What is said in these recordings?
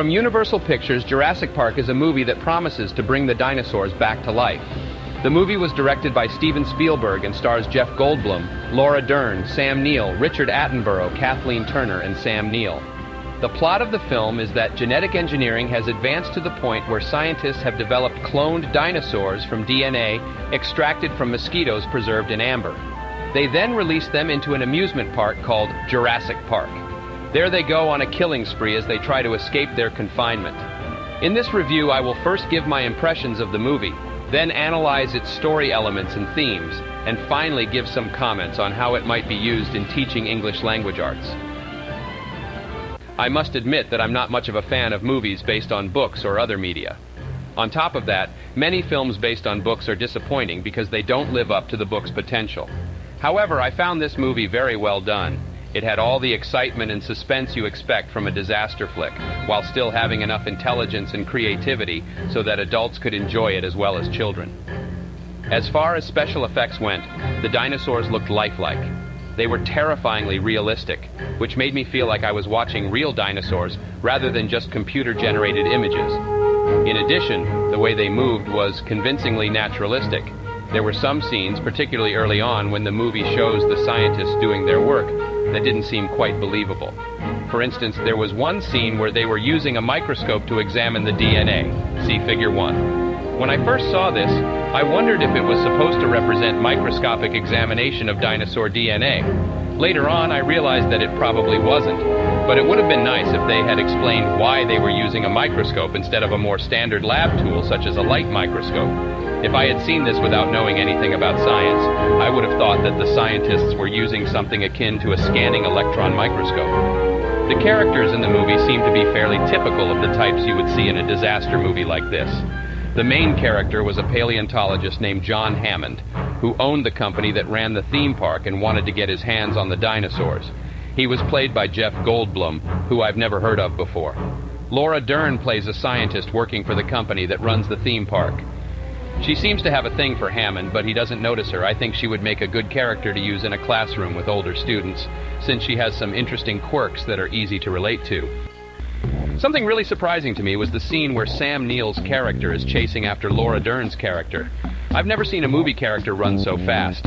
From Universal Pictures, Jurassic Park is a movie that promises to bring the dinosaurs back to life. The movie was directed by Steven Spielberg and stars Jeff Goldblum, Laura Dern, Sam Neill, Richard Attenborough, Kathleen Turner, and Sam Neill. The plot of the film is that genetic engineering has advanced to the point where scientists have developed cloned dinosaurs from DNA extracted from mosquitoes preserved in amber. They then release them into an amusement park called Jurassic Park. There they go on a killing spree as they try to escape their confinement. In this review, I will first give my impressions of the movie, then analyze its story elements and themes, and finally give some comments on how it might be used in teaching English language arts. I must admit that I'm not much of a fan of movies based on books or other media. On top of that, many films based on books are disappointing because they don't live up to the book's potential. However, I found this movie very well done. It had all the excitement and suspense you expect from a disaster flick, while still having enough intelligence and creativity so that adults could enjoy it as well as children. As far as special effects went, the dinosaurs looked lifelike. They were terrifyingly realistic, which made me feel like I was watching real dinosaurs rather than just computer-generated images. In addition, the way they moved was convincingly naturalistic. There were some scenes, particularly early on when the movie shows the scientists doing their work, that didn't seem quite believable. For instance, there was one scene where they were using a microscope to examine the DNA. See Figure 1. When I first saw this, I wondered if it was supposed to represent microscopic examination of dinosaur DNA. Later on, I realized that it probably wasn't, but it would have been nice if they had explained why they were using a microscope instead of a more standard lab tool such as a light microscope. If I had seen this without knowing anything about science, I would have thought that the scientists were using something akin to a scanning electron microscope. The characters in the movie seem to be fairly typical of the types you would see in a disaster movie like this. The main character was a paleontologist named John Hammond, who owned the company that ran the theme park and wanted to get his hands on the dinosaurs. He was played by Jeff Goldblum, who I've never heard of before. Laura Dern plays a scientist working for the company that runs the theme park. She seems to have a thing for Hammond, but he doesn't notice her. I think she would make a good character to use in a classroom with older students, since she has some interesting quirks that are easy to relate to. Something really surprising to me was the scene where Sam Neill's character is chasing after Laura Dern's character. I've never seen a movie character run so fast.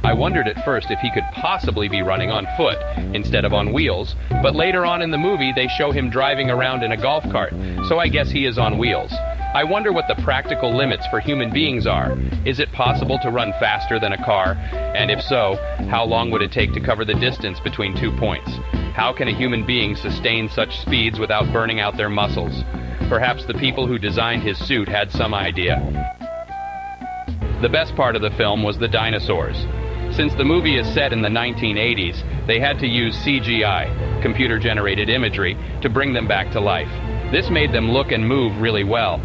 I wondered at first if he could possibly be running on foot instead of on wheels, but later on in the movie they show him driving around in a golf cart, so I guess he is on wheels. I wonder what the practical limits for human beings are. Is it possible to run faster than a car? And if so, how long would it take to cover the distance between 2 points? How can a human being sustain such speeds without burning out their muscles? Perhaps the people who designed his suit had some idea. The best part of the film was the dinosaurs. Since the movie is set in the 1980s, they had to use CGI, computer-generated imagery, to bring them back to life. This made them look and move really well.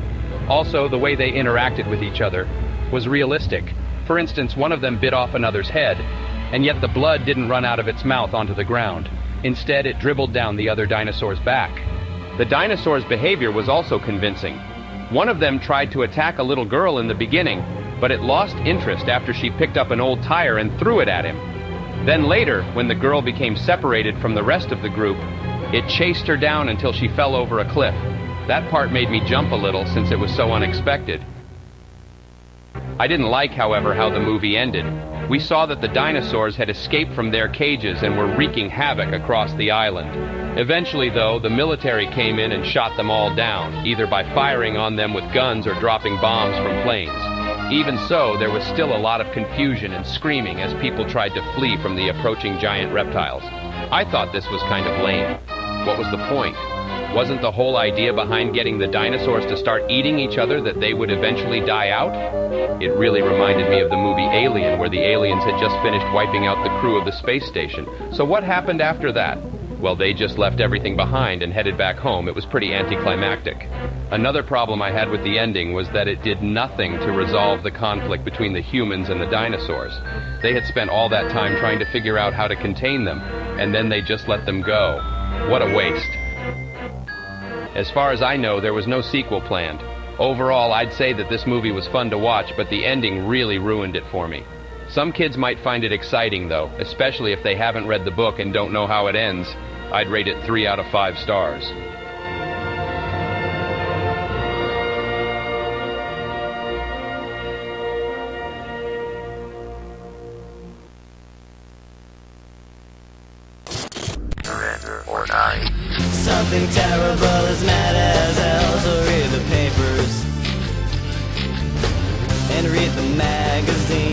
Also, the way they interacted with each other was realistic. For instance, one of them bit off another's head, and yet the blood didn't run out of its mouth onto the ground. Instead, it dribbled down the other dinosaur's back. The dinosaur's behavior was also convincing. One of them tried to attack a little girl in the beginning, but it lost interest after she picked up an old tire and threw it at him. Then later, when the girl became separated from the rest of the group, it chased her down until she fell over a cliff. That part made me jump a little since it was so unexpected. I didn't like, however, how the movie ended. We saw that the dinosaurs had escaped from their cages and were wreaking havoc across the island. Eventually, though, the military came in and shot them all down, either by firing on them with guns or dropping bombs from planes. Even so, there was still a lot of confusion and screaming as people tried to flee from the approaching giant reptiles. I thought this was kind of lame. What was the point? Wasn't the whole idea behind getting the dinosaurs to start eating each other that they would eventually die out? It really reminded me of the movie Alien, where the aliens had just finished wiping out the crew of the space station. So what happened after that? Well, they just left everything behind and headed back home. It was pretty anticlimactic. Another problem I had with the ending was that it did nothing to resolve the conflict between the humans and the dinosaurs. They had spent all that time trying to figure out how to contain them, and then they just let them go. What a waste. As far as I know, there was no sequel planned. Overall, I'd say that this movie was fun to watch, but the ending really ruined it for me. Some kids might find it exciting, though, especially if they haven't read the book and don't know how it ends. I'd rate it 3 out of 5 stars. something terrible is mad as hell. So read the papers and read the magazines.